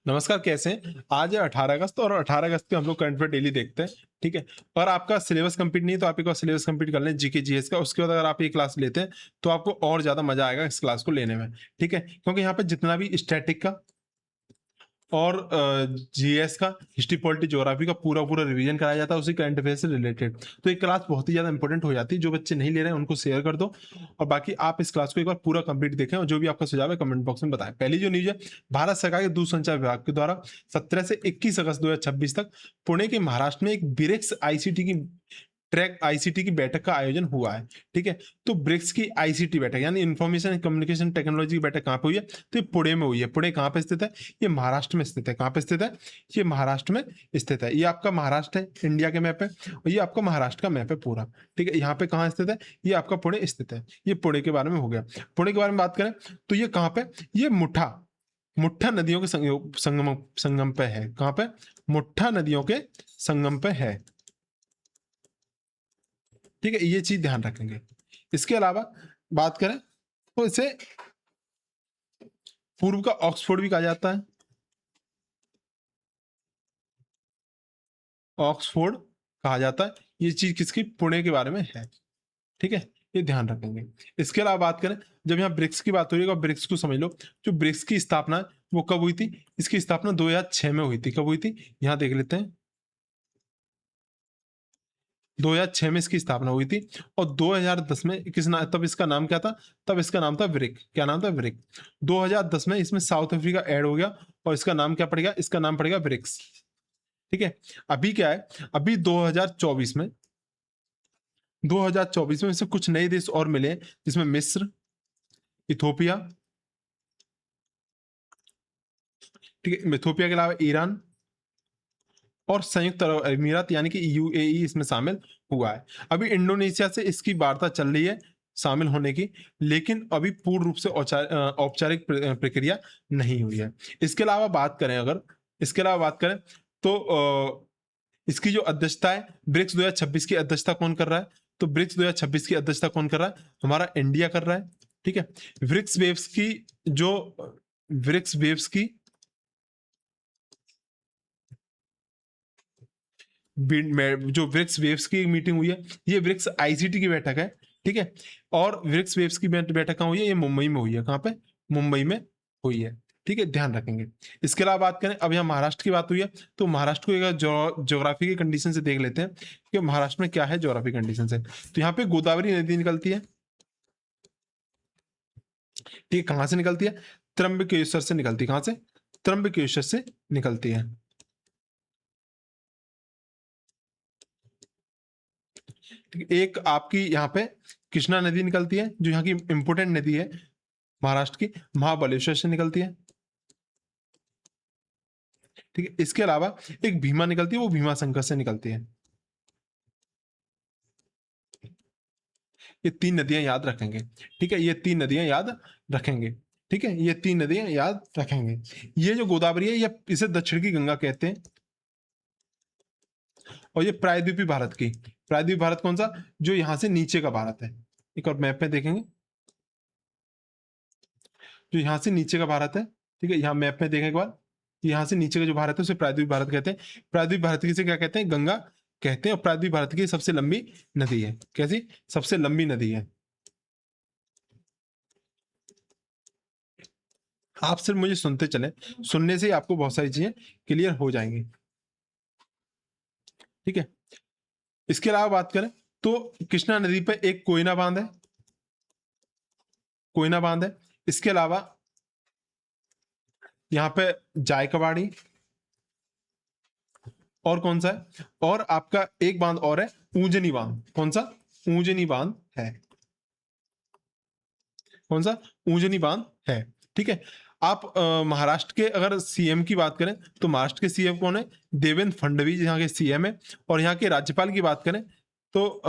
नमस्कार, कैसे हैं? आज है 18 अगस्त और 18 अगस्त पे हम लोग करंट अफेयर डेली देखते हैं, ठीक है? और आपका सिलेबस कंप्लीट नहीं है तो आप एक बार सिलेबस कंप्लीट कर लें जीके जीएस का। उसके बाद अगर आप ये क्लास लेते हैं तो आपको और ज़्यादा मज़ा आएगा इस क्लास को लेने में, ठीक है? क्योंकि यहाँ पे जितना भी स्टैटिक का और जीएस का, हिस्ट्री, पॉलिटी, ज्योग्राफी का पूरा रिवीजन कराया जाता है उसी करंट अफेयर से रिलेटेड। तो ये क्लास बहुत ही ज़्यादा इंपॉर्टेंट हो जाती है। जो बच्चे नहीं ले रहे हैं उनको शेयर कर दो और बाकी आप इस क्लास को एक बार पूरा कंप्लीट देखें और जो भी आपका सुझाव है कमेंट बॉक्स में बताएं। पहली जो न्यूज़ है, भारत सरकार के दूरसंचार विभाग के द्वारा 17 से 21 अगस्त 2026 तक पुणे के महाराष्ट्र में एक ब्रिक्स आईसीटी की बैठक का आयोजन हुआ है, ठीक है? तो ब्रिक्स की आईसीटी बैठक यानी इंफॉर्मेशन एंड कम्युनिकेशन टेक्नोलॉजी की बैठक कहाँ पे हुई है? तो ये पुणे में हुई है। पुणे कहाँ पे स्थित है? ये महाराष्ट्र में स्थित है। कहाँ पे स्थित है? ये महाराष्ट्र में स्थित है। ये आपका महाराष्ट्र है इंडिया के मैप पे और ये आपका महाराष्ट्र का मैप है पूरा, ठीक है? यहाँ पे कहाँ स्थित है? ये आपका पुणे स्थित है। ये पुणे के बारे में हो गया। पुणे के बारे में बात करें तो ये कहाँ पे? ये मुठ्ठा नदियों के संगम पे है। कहाँ पे? मुठ्ठा नदियों के संगम पे है, ठीक है? ये चीज ध्यान रखेंगे। इसके अलावा बात करें तो इसे पूर्व का ऑक्सफोर्ड भी कहा जाता है। ऑक्सफोर्ड कहा जाता है। ये चीज किसकी? पुणे के बारे में है, ठीक है? ये ध्यान रखेंगे। इसके अलावा बात करें, जब यहाँ ब्रिक्स की बात हो रही है, ब्रिक्स को समझ लो। जो ब्रिक्स की स्थापना है वो कब हुई थी? इसकी स्थापना 2006 में हुई थी। कब हुई थी? यहाँ देख लेते हैं। 2006 में इसकी स्थापना हुई थी और 2010 में तब इसका नाम क्या था? तब इसका नाम था ब्रिक। क्या नाम था? ब्रिक। 2010 में इसमें साउथ अफ्रीका ऐड हो गया और इसका नाम क्या पड़ेगा? इसका नाम पड़ेगा ब्रिक्स, ठीक है? अभी क्या है? अभी 2024 में इसमें कुछ नए देश और मिले जिसमें मिस्र, इथोपिया, ठीक है? इथोपिया के अलावा ईरान और संयुक्त अरब अमीरात यानी कि यूएई इसमें शामिल हुआ है। अभी इंडोनेशिया से इसकी वार्ता चल रही है शामिल होने की, लेकिन अभी पूर्ण रूप से औपचारिक प्रक्रिया नहीं हुई है। इसके अलावा बात करें तो इसकी जो अध्यक्षता है, ब्रिक्स 2026 की अध्यक्षता कौन कर रहा है? तो ब्रिक्स 2026 की अध्यक्षता कौन कर रहा है? हमारा इंडिया कर रहा है, ठीक है? ब्रिक्स वेव्स की जो ब्रिक्स वेव्स की जो ब्रिक्स वेव्स की मीटिंग हुई है, ये ब्रिक्स आईसीटी की बैठक है, ठीक है? और ब्रिक्स वेव्स की बैठक कहाँ हुई है? ये मुंबई में हुई है। कहाँ पे? मुंबई में हुई है, ठीक है? ध्यान रखेंगे। इसके अलावा बात करें, अब यहाँ महाराष्ट्र की बात हुई है तो महाराष्ट्र को एक ज्योग्राफी की कंडीशन से देख लेते हैं कि महाराष्ट्र में क्या है ज्योग्राफी कंडीशन से। तो यहाँ पे गोदावरी नदी निकलती है, ठीक है? कहाँ से निकलती है? त्र्यंबकेश्वर से निकलती है। कहाँ से? त्र्यंबकेश्वर से निकलती है। एक आपकी यहाँ पे कृष्णा नदी निकलती है जो यहाँ की इंपोर्टेंट नदी है महाराष्ट्र की, महाबलेश्वर से निकलती है, ठीक है? इसके अलावा एक भीमा निकलती है, वो भीमा शंकर से निकलती है। ये 3 नदियां याद रखेंगे, ठीक है? ये 3 नदियां याद रखेंगे, ठीक है? ये 3 नदियां याद रखेंगे। ये जो गोदावरी है, ये इसे दक्षिण की गंगा कहते हैं और ये प्रायद्वीपीय भारत की, प्रायद्वीपीय भारत कौन सा? जो यहाँ से नीचे का भारत है। एक और मैप में देखेंगे, जो यहाँ से नीचे का भारत है, ठीक है? यहाँ मैप में देखें एक बार, यहाँ से नीचे का जो भारत है उसे प्रायद्वीपीय भारत कहते हैं। प्रायद्वीपीय भारत की से क्या कहते हैं? गंगा कहते हैं। और प्रायद्वीपीय भारत की सबसे लंबी नदी है। कैसी? सबसे लंबी नदी है। आप सिर्फ मुझे सुनते चले, सुनने से ही आपको बहुत सारी चीजें क्लियर हो जाएंगी, ठीक है? इसके अलावा बात करें तो कृष्णा नदी पर एक कोयना बांध है, कोयना बांध है। इसके अलावा यहाँ पे जायकवाड़ी और कौन सा है? और आपका एक बांध और है, ऊंजनी बांध। कौन सा? ऊंजनी बांध है। कौन सा? ऊंजनी बांध है, ठीक है? आप महाराष्ट्र के अगर सीएम की बात करें तो महाराष्ट्र के सीएम कौन है? देवेंद्र फडणवीस यहाँ के सीएम है। और यहाँ के राज्यपाल की बात करें तो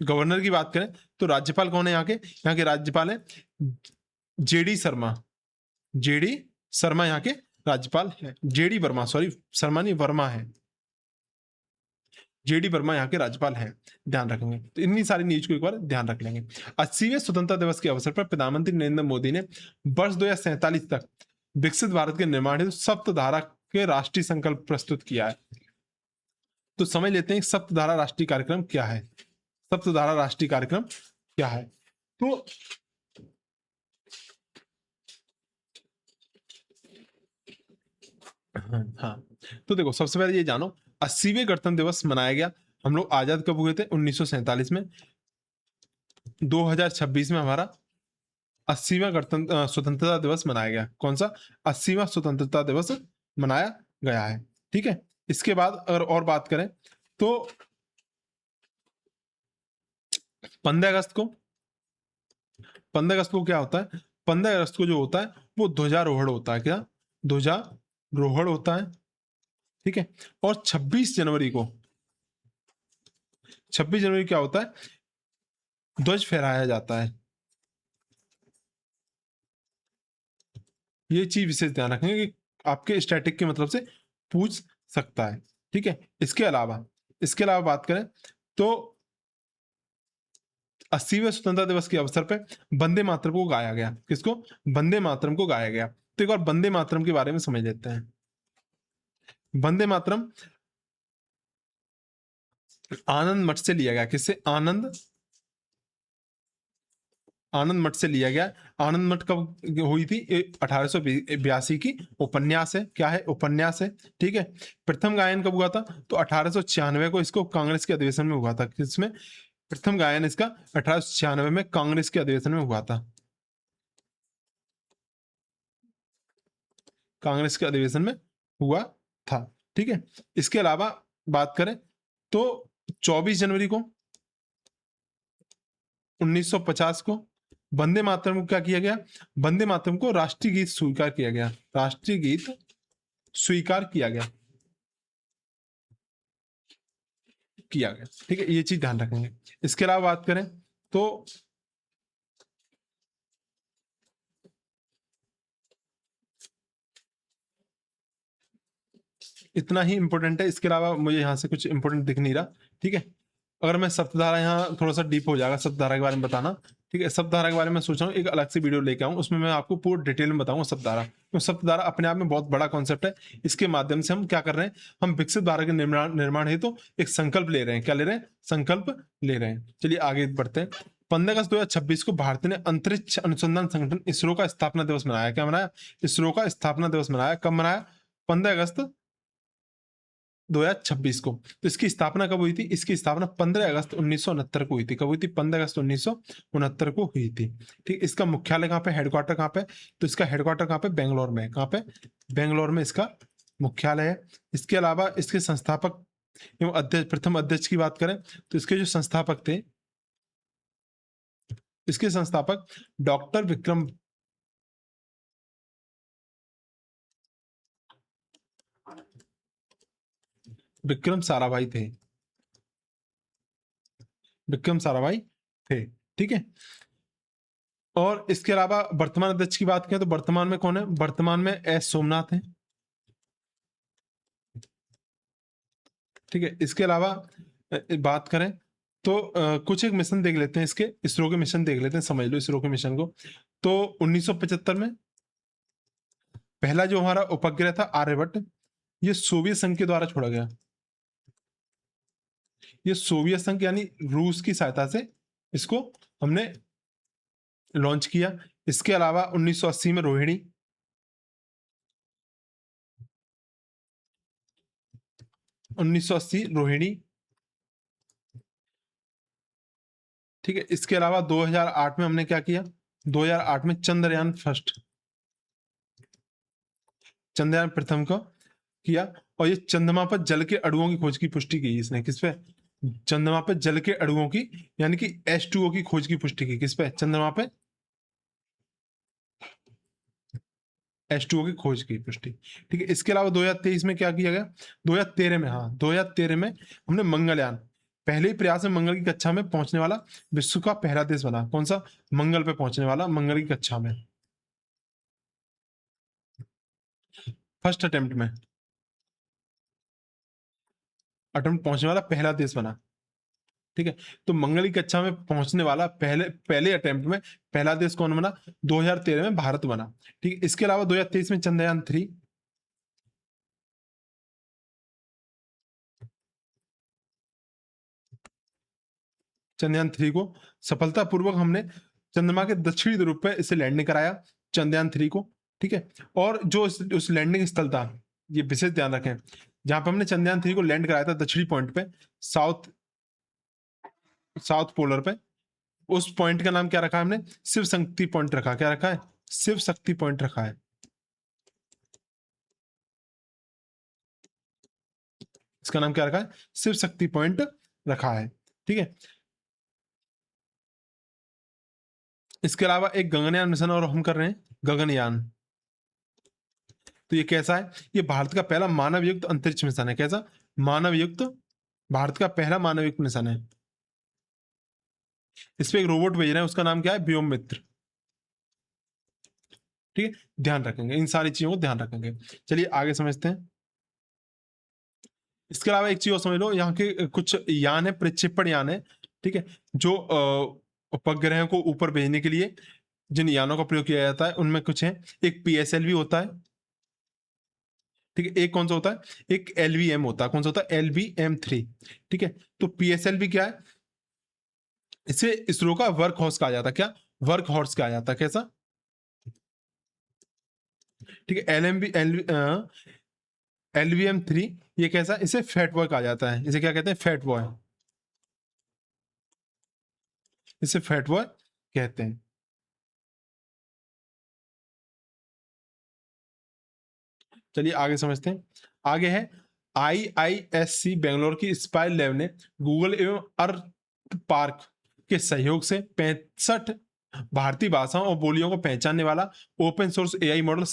गवर्नर की बात करें तो राज्यपाल कौन है यहाँ के? यहाँ के राज्यपाल है जेडी शर्मा। जेडी शर्मा यहाँ के राज्यपाल है। जेडी वर्मा, सॉरी शर्मा नहीं, वर्मा है। जेडी वर्मा यहाँ के राज्यपाल हैं, ध्यान रखेंगे। तो इतनी सारी न्यूज को एक बार ध्यान रख लेंगे। 80वें स्वतंत्रता दिवस के अवसर पर प्रधानमंत्री नरेंद्र मोदी ने वर्ष 2047 तक विकसित भारत के निर्माण हेतु सप्तधारा के राष्ट्रीय संकल्प प्रस्तुत किया है। तो समझ लेते हैं सप्तधारा राष्ट्रीय कार्यक्रम क्या है। सप्तधारा राष्ट्रीय कार्यक्रम क्या है? तो हाँ, तो देखो सबसे पहले ये जानो 80वें गणतंत्र दिवस मनाया गया। हम लोग आजाद कब हुए थे? 1947 में। 2026 में हमारा 80वां गणतंत्र स्वतंत्रता दिवस मनाया गया। कौन सा? 80वां स्वतंत्रता दिवस मनाया गया है। ठीक है, इसके बाद अगर और बात करें तो 15 अगस्त को, 15 अगस्त को क्या होता है? 15 अगस्त को जो होता है वो ध्वजारोहण होता है। क्या? ध्वजारोहण होता है। ठीक है, और 26 जनवरी को, 26 जनवरी क्या होता है? ध्वज फहराया जाता है। ये चीज विशेष ध्यान रखेंगे कि आपके स्टैटिक के मतलब से पूछ सकता है। ठीक है, इसके अलावा बात करें तो 80वें स्वतंत्रता दिवस के अवसर पर वंदे मातरम को गाया गया। किसको? वंदे मातरम को गाया गया। तो एक बार वंदे मातरम के बारे में समझ लेते हैं। वंदे मातरम आनंद मठ से लिया गया। किससे? आनंद मठ से लिया गया। आनंद मठ कब हुई थी? 1882 की उपन्यास है। क्या है? उपन्यास है। ठीक है, प्रथम गायन कब हुआ था? तो 1896 को इसको कांग्रेस के अधिवेशन में हुआ था। किसमें? प्रथम गायन इसका 1896 में कांग्रेस के अधिवेशन में हुआ था। कांग्रेस के अधिवेशन में हुआ था। ठीक है, इसके अलावा बात करें तो 24 जनवरी को 1950 को वंदे मातरम को क्या किया गया? वंदे मातरम को राष्ट्रीय गीत स्वीकार किया गया। राष्ट्रीय गीत स्वीकार किया गया। ठीक है, ये चीज ध्यान रखेंगे। इसके अलावा बात करें तो इतना ही इंपॉर्टेंट है। इसके अलावा मुझे यहाँ से कुछ इंपॉर्टेंट दिख नहीं रहा। ठीक है, अगर मैं सप्तधारा, यहाँ थोड़ा सा डीप हो जाएगा सप्तधारा के बारे में बताना। ठीक है, सप्तधारा के बारे में सोच रहा हूँ एक अलग से वीडियो लेके आऊँ, उसमें मैं आपको पूरी डिटेल में बताऊंगा सप्तधारा। तो सप्तधारा अपने आप में बहुत बड़ा कॉन्सेप्ट है। इसके माध्यम से हम क्या कर रहे हैं? हम विकसित भारत के निर्माण हेतु एक संकल्प ले रहे हैं। क्या ले रहे हैं? संकल्प ले रहे हैं। चलिए आगे बढ़ते हैं। 15 अगस्त 2026 को भारत ने अंतरिक्ष अनुसंधान संगठन इसरो का स्थापना दिवस मनाया। क्या मनाया? इसरो का स्थापना दिवस मनाया। कब मनाया? 15 अगस्त 2026 को। तो इसकी स्थापना कब हुई थी? इसकी स्थापना 15 अगस्त 1969 को हुई थी। कब हुई थी? 15 अगस्त 1969 को हुई थी। ठीक, इसका मुख्यालय कहाँ पे? हेडक्वार्टर कहाँ पे? तो इसका हेडक्वार्टर कहाँ पे? बेंगलोर में। कहाँ पे? बेंगलोर में इसका मुख्यालय है। इसके अलावा इसके संस्थापक एवं अध्यक्ष, प्रथम अध्यक्ष की बात करें तो इसके जो संस्थापक थे, इसके संस्थापक डॉक्टर विक्रम साराभाई थे। विक्रम साराभाई थे। ठीक है, और इसके अलावा वर्तमान अध्यक्ष की बात करें तो वर्तमान में कौन है? वर्तमान में एस सोमनाथ है। ठीक है, इसके अलावा बात करें तो कुछ एक मिशन देख लेते हैं। इसके इसरो के मिशन देख लेते हैं, समझ लो इसरो के मिशन को। तो 1975 में पहला जो हमारा उपग्रह था आर्यभट्ट, ये सोवियत संघ के द्वारा छोड़ा गया। ये सोवियत संघ यानी रूस की सहायता से इसको हमने लॉन्च किया। इसके अलावा 1980 में रोहिणी, 1980 रोहिणी। ठीक है, इसके अलावा 2008 में हमने क्या किया? 2008 में चंद्रयान फर्स्ट, चंद्रयान प्रथम को किया। और ये चंद्रमा पर जल के अणुओं की खोज की पुष्टि की इसने। किस पे? चंद्रमा पे जल के अणुओं की, यानी कि H2O की खोज की पुष्टि की। किस पे? चंद्रमा पे H2O की खोज की पुष्टि। ठीक है, इसके अलावा 2023 में क्या किया गया? 2013 में, हाँ 2013 में हमने मंगलयान, पहले ही प्रयास में मंगल की कक्षा में पहुंचने वाला विश्व का पहला देश बना। कौन सा? मंगल पे पहुंचने वाला, मंगल की कक्षा में फर्स्ट अटेम्प्ट पहुंचने वाला पहला देश बना। ठीक है। तो मंगल की कक्षा में पहुंचने वाला पहले अटेम्प्ट में पहला देश कौन बना? 2013 में भारत बना। ठीक है। इसके अलावा 2023 में चंद्रयान 3, चंद्रयान 3 को सफलतापूर्वक हमने चंद्रमा के दक्षिणी ध्रुव पे इसे लैंडिंग कराया, चंद्रयान 3 को। ठीक है। और जो उस लैंडिंग स्थल था, ये विशेष ध्यान रखें, जहां पे हमने चंद्रयान 3 को लैंड कराया था दक्षिणी पॉइंट पे, साउथ साउथ पोलर पे, उस पॉइंट का नाम क्या रखा है हमने? शिव शक्ति पॉइंट रखा। क्या रखा है? शिव शक्ति पॉइंट रखा है। इसका नाम क्या रखा है? शिव शक्ति पॉइंट रखा है। ठीक है। इसके अलावा एक गगनयान मिशन और हम कर रहे हैं, गगनयान। तो ये कैसा है? ये भारत का पहला मानव युक्त अंतरिक्ष मिशन है। कैसा? मानव युक्त, भारत का पहला मानव युक्त मिशन है। इस पे एक रोबोट भेज रहे हैं, उसका नाम क्या है? व्योम मित्र। ठीक है। ध्यान रखेंगे, इन सारी चीजों को ध्यान रखेंगे। चलिए आगे समझते हैं। इसके अलावा एक चीज और समझ लो, यहाँ के कुछ यान है, प्रक्षेपण यान है। ठीक है। जो उपग्रहों को ऊपर भेजने के लिए जिन यानों का प्रयोग किया जाता है उनमें कुछ है। एक PSLV होता है। ठीक है। एक कौन सा होता है? एक LVM होता है। कौन सा होता है? LVM3। ठीक है। तो PSLV क्या है? इसे इसरो का वर्क हॉर्स कहा जाता है। क्या? वर्क हॉर्स कहा जाता है। कैसा? ठीक है। LVM3 ये कैसा? इसे फैट बॉय कहा जाता है। इसे क्या कहते हैं? Fat boy. इसे फैट बॉय कहते हैं। चलिए आगे समझते हैं। आगे है IISc बेंगलोर की स्पाई लैब ने गूगल एवं अर्थ पार्क के सहयोग से 65 भारतीय भाषाओं और बोलियों को पहचानने वाला open source AI model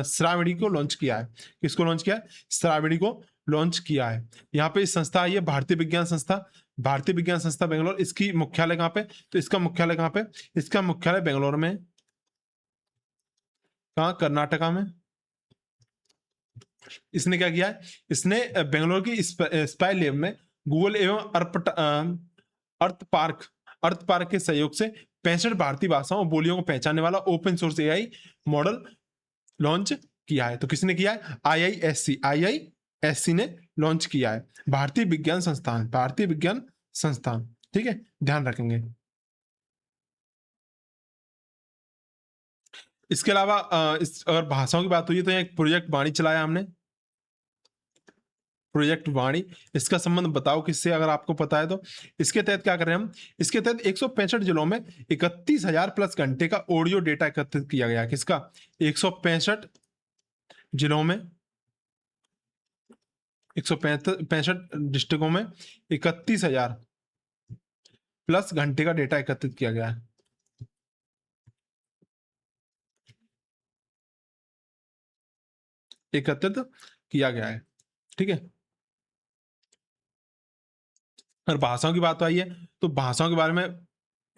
Shravani को लॉन्च किया है। किसको लॉन्च किया है? श्रावणी को लॉन्च किया है। यहाँ पे इस संस्था आई है, भारतीय विज्ञान संस्था, भारतीय विज्ञान संस्था बेंगलोर। इसकी मुख्यालय कहाँ पे? तो इसका मुख्यालय कहाँ पे? इसका मुख्यालय बेंगलोर में है। कहाँ? कर्नाटका में। इसने क्या किया है? इसने बेंगलोर की स्पाई लैब में गूगल एवं अर्थ पार्क के सहयोग से 65 भारतीय भाषाओं और बोलियों को पहचानने वाला open source AI model launch किया है। तो किसने किया है? IISc ने लॉन्च किया है। भारतीय विज्ञान संस्थान, भारतीय विज्ञान संस्थान। ठीक है। ध्यान रखेंगे। इसके अलावा अगर भाषाओं की बात हुई तो एक प्रोजेक्ट वाणी चलाया हमने, प्रोजेक्ट वाणी। इसका संबंध बताओ किससे, अगर आपको पता है तो। इसके तहत क्या कर रहे हैं हम? इसके तहत 165 जिलों में 31,000 प्लस घंटे का ऑडियो डेटा एकत्रित किया गया। किसका? 165 जिलों में, 165 डिस्ट्रिक्टों में 31,000 प्लस घंटे का डेटा एकत्रित किया गया है। एकत्रित किया गया है। ठीक है। अगर भाषाओं की बात आई है तो भाषाओं के बारे में,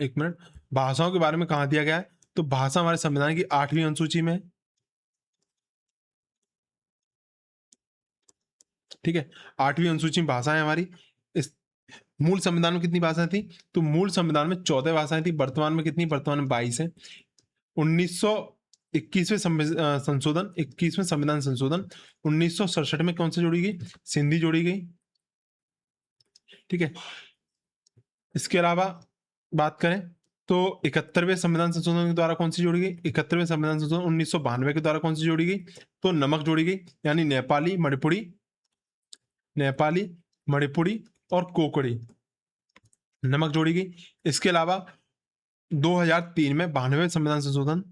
एक मिनट, भाषाओं के बारे में कहाँ दिया गया है? तो भाषा हमारे संविधान की 8वीं अनुसूची में है। ठीक है। 8वीं अनुसूची में भाषाएं हमारी। इस मूल संविधान में कितनी भाषाएं थी? तो मूल संविधान में 14 भाषाएं थी। वर्तमान में कितनी? वर्तमान में 22 है। 1921वें संशोधन, 21वें संविधान संशोधन 1967 में कौन सी जोड़ी गई? सिंधी जोड़ी गई। ठीक है। इसके अलावा बात करें तो 71वें संविधान संशोधन के द्वारा कौन सी जोड़ी गई? 71वें संविधान संशोधन 1992 के द्वारा कौन सी जोड़ी गई? तो नमक जोड़ी गई, यानी नेपाली, मणिपुरी, नेपाली, मणिपुरी और कोकड़ी, नमक जोड़ी गई। इसके अलावा 2003 में 92वें संविधान संशोधन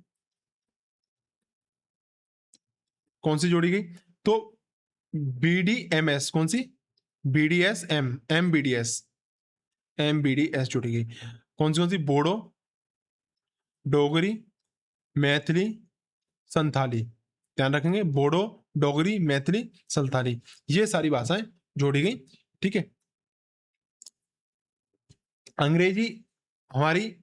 कौन सी जोड़ी गई? तो BDMS, कौन सी? BDS MBDS जोड़ी गई। कौन सी? बोडो, डोगरी, मैथिली, संथाली। ध्यान रखेंगे, बोडो, डोगरी, मैथिली, संथाली, ये सारी भाषाएं जोड़ी गई। ठीक है। अंग्रेजी हमारी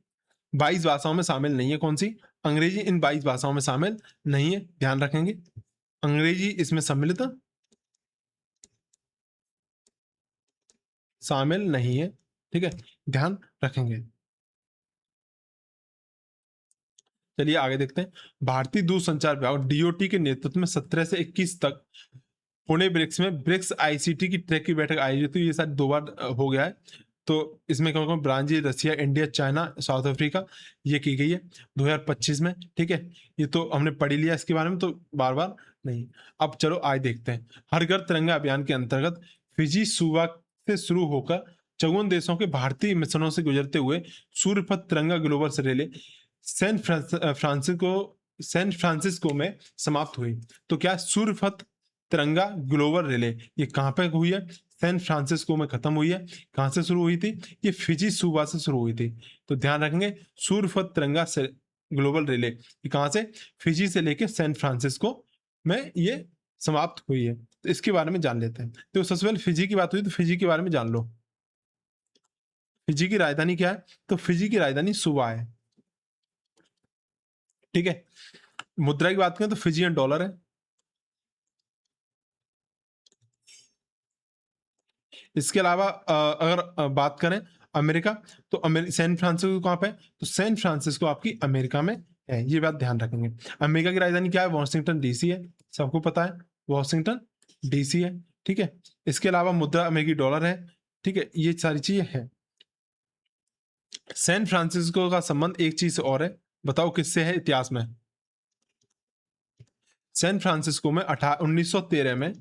22 भाषाओं में शामिल नहीं है। कौन सी? अंग्रेजी इन 22 भाषाओं में शामिल नहीं है। ध्यान रखेंगे, अंग्रेजी इसमें सम्मिलित शामिल नहीं है। ठीक है, ध्यान रखेंगे। चलिए आगे देखते हैं। भारतीय दूरसंचार विभाग डीओटी के नेतृत्व में 17 से 21 तक पुणे ब्रिक्स में ब्रिक्स आईसीटी की ट्रैक की बैठक आयोजित हुई। ये शायद 2 बार हो गया है। तो इसमें कौन कौन, ब्राजील, रसिया, इंडिया, चाइना, साउथ अफ्रीका, ये की गई है 2025 में। ठीक है, ये तो हमने पढ़ ही लिया इसके बारे में, तो बार बार नहीं। अब चलो आज देखते हैं। हर घर तिरंगा अभियान के अंतर्गत फिजी सुबह से शुरू होकर 54 देशों के भारतीय मिशनों से गुजरते हुए सूर्यपथ तिरंगा ग्लोबल से रेले सैन फ्रांसिस्को में समाप्त हुई। तो क्या सूर्यपथ तिरंगा ग्लोबल रिले ये कहाँ पे हुई है? सैन फ्रांसिस्को में खत्म हुई है। कहाँ से शुरू हुई थी? ये फिजी सूबा से शुरू हुई थी। तो ध्यान रखेंगे, सूर्यपथ तिरंगा ग्लोबल रिले ये कहाँ से? फिजी से लेके सैन फ्रांसिस्को में ये समाप्त हुई है। तो इसके बारे में जान लेते हैं। तो सबसे पहले फिजी की बात हुई, तो फिजी के बारे में जान लो। फिजी की राजधानी क्या है? तो फिजी की राजधानी सुबा है। ठीक है, मुद्रा की बात करें तो फिजियन डॉलर है। इसके अलावा अगर बात करें अमेरिका, तो सैन फ्रांसिस्को कहाँ पे है? तो सैन फ्रांसिस्को आपकी अमेरिका में है, ये बात ध्यान रखेंगे। अमेरिका की राजधानी क्या है? वॉशिंगटन डीसी है, सबको पता है, वॉशिंगटन डीसी है। ठीक है, इसके अलावा मुद्रा अमेरिकी डॉलर है। ठीक है, ये सारी चीजें हैं। सैन फ्रांसिस्को का संबंध एक चीज से और है, बताओ किससे है इतिहास में? सैन फ्रांसिस्को में 1913 में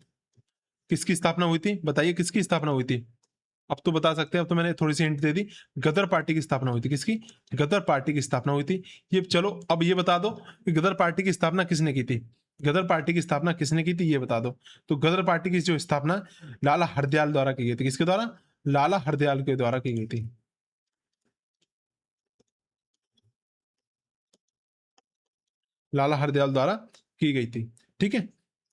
किसकी स्थापना हुई थी? बताइए किसकी स्थापना हुई थी? अब तो बता सकते हैं, अब तो मैंने थोड़ी सी हिंट दे दी। गदर पार्टी की स्थापना हुई थी। किसकी? गदर पार्टी की स्थापना हुई थी। ये चलो अब ये बता दो कि गदर पार्टी की स्थापना किसने की थी? गदर पार्टी की स्थापना किसने की थी, ये बता दो। तो गदर पार्टी की जो स्थापना लाला हरदयाल द्वारा की गई थी। किसके द्वारा? लाला हरदयाल के द्वारा की गई थी। लाला हरदयाल द्वारा की गई थी। ठीक है,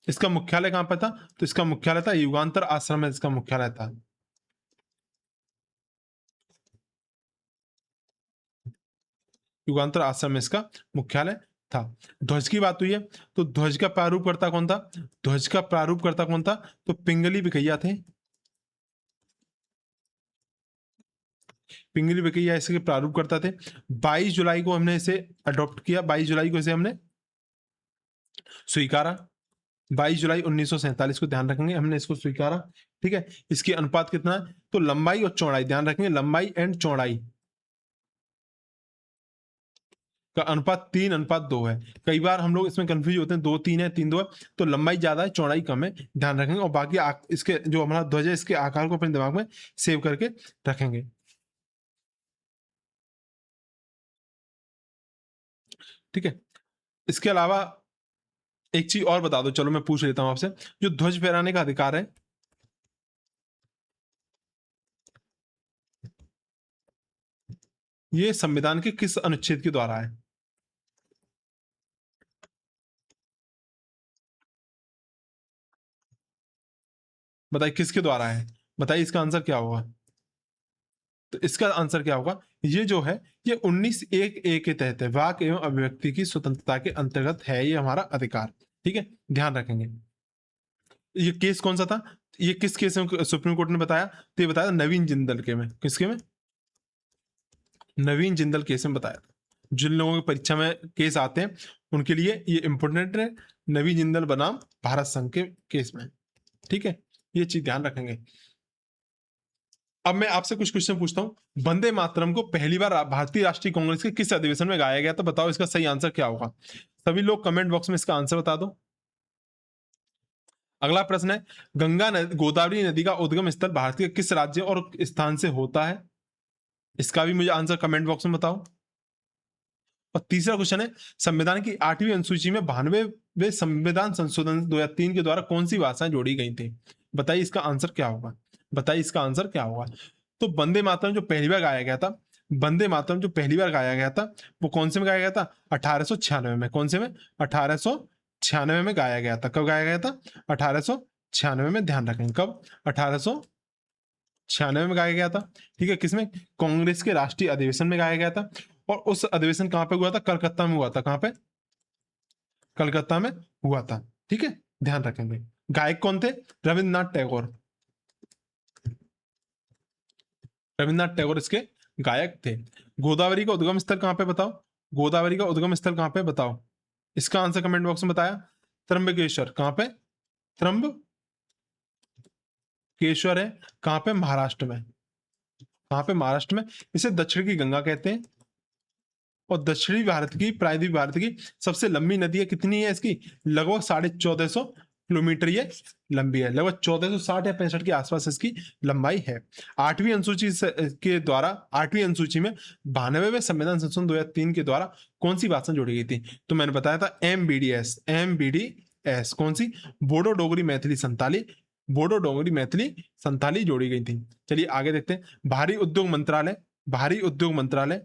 इसका मुख्यालय कहां पर था? तो इसका मुख्यालय था युगांतर आश्रम में, इसका मुख्यालय था। युगांतर आश्रम में इसका मुख्यालय था। ध्वज की बात हुई है, तो ध्वज का प्रारूपकर्ता कौन था? ध्वज का प्रारूपकर्ता कौन था? तो पिंगली बिकैया थे। पिंगली बिकैया इसके प्रारूपकर्ता थे। 22 जुलाई को हमने इसे अडॉप्ट किया, 22 जुलाई को इसे हमने स्वीकारा। 22 जुलाई 1947 को ध्यान रखेंगे, हमने इसको स्वीकारा। ठीक है, इसकी अनुपात कितना है? तो लंबाई और चौड़ाई ध्यान रखेंगे, लंबाई एंड चौड़ाई का अनुपात 3:2 है। कई बार हम लोग इसमें कंफ्यूज होते हैं, 2:3 है, 3:2 है। तो लंबाई ज्यादा है, चौड़ाई कम है, ध्यान रखेंगे। और बाकी इसके जो हमारा ध्वज है, इसके आकार को अपने दिमाग में सेव करके रखेंगे। ठीक है, इसके अलावा एक चीज और बता दो, चलो मैं पूछ लेता हूं आपसे। जो ध्वज फहराने का अधिकार है, ये संविधान के किस अनुच्छेद के द्वारा है? बताइए किसके द्वारा है? बताइए इसका आंसर क्या होगा? तो इसका आंसर क्या होगा? ये जो है, ये 19(1)(a) के तहत है। वाक एवं अभिव्यक्ति की स्वतंत्रता के अंतर्गत है ये हमारा अधिकार। ठीक है, ध्यान रखेंगे। ये केस कौन सा था? ये किस केस में सुप्रीम कोर्ट ने बताया? तो ये बताया नवीन जिंदल के में। किसके में? नवीन जिंदल केस में बताया था। जिन लोगों की परीक्षा में केस आते हैं उनके लिए ये इंपोर्टेंट है, नवीन जिंदल बनाम भारत संघ के केस में। ठीक है, ये चीज ध्यान रखेंगे। अब मैं आपसे कुछ क्वेश्चन पूछता हूं। वंदे मातरम को पहली बार भारतीय राष्ट्रीय कांग्रेस के किस अधिवेशन में गाया गया? तो बताओ इसका सही आंसर क्या होगा? सभी लोग कमेंट बॉक्स में इसका आंसर बता दो। अगला प्रश्न है, गोदावरी नदी का उद्गम स्थल भारत के किस राज्य और स्थान से होता है? इसका भी मुझे आंसर कमेंट बॉक्स में बताओ। और तीसरा क्वेश्चन है, संविधान की 8वीं अनुसूची में 92वें संविधान संशोधन 2003 के द्वारा कौन सी भाषाएं जोड़ी गई थी? बताइए इसका आंसर क्या होगा? बताइए इसका आंसर क्या होगा? तो वंदे मातरम जो पहली बार गाया गया था, वंदे मातरम जो पहली बार गाया गया था, वो कौन से में गाया गया था? 1896 में। कौन से में? 1896 में गाया गया था। कब गाया गया था? 1896 में। ध्यान रखेंगे कब? 1896 में गाया गया था। ठीक है, किसमें? कांग्रेस के राष्ट्रीय अधिवेशन में गाया गया था। और उस अधिवेशन कहां पे हुआ था? कलकत्ता में हुआ था। कहां पे? कलकत्ता में हुआ था। ठीक है, ध्यान रखेंगे। गायक कौन थे? रविन्द्रनाथ टैगोर। रविन्द्रनाथ टैगोर इसके गायक थे। गोदावरी का उद्गम स्थल कहाँ पे बताओ, गोदावरी का उद्गम स्थल कहाँ पे बताओ, इसका आंसर कमेंट बॉक्स में बताया। त्र्यंबकेश्वर, कहाँ पे, त्र्यंबकेश्वर है कहाँ पे, महाराष्ट्र में, कहाँ पे, महाराष्ट्र में। इसे दक्षिण की गंगा कहते हैं। और दक्षिणी भारत की, प्रायद्वीप भारत की सबसे लंबी नदी है, कितनी है इसकी, लगभग 1450 किलोमीटर ये लंबी है, लगभग 1460 या 65 के आसपास इसकी लंबाई है। 8वीं अनुसूची के द्वारा, 8वीं अनुसूची में 92वें संविधान संशोधन 2003 के द्वारा कौन सी भाषा जोड़ी गई थी, तो मैंने बताया था MBDS, MBDS कौन सी, बोडो डोगरी मैथिली संताली, बोडो डोगरी मैथिली संताली जोड़ी गई थी। चलिए आगे देखते हैं। भारी उद्योग मंत्रालय, भारी उद्योग मंत्रालय,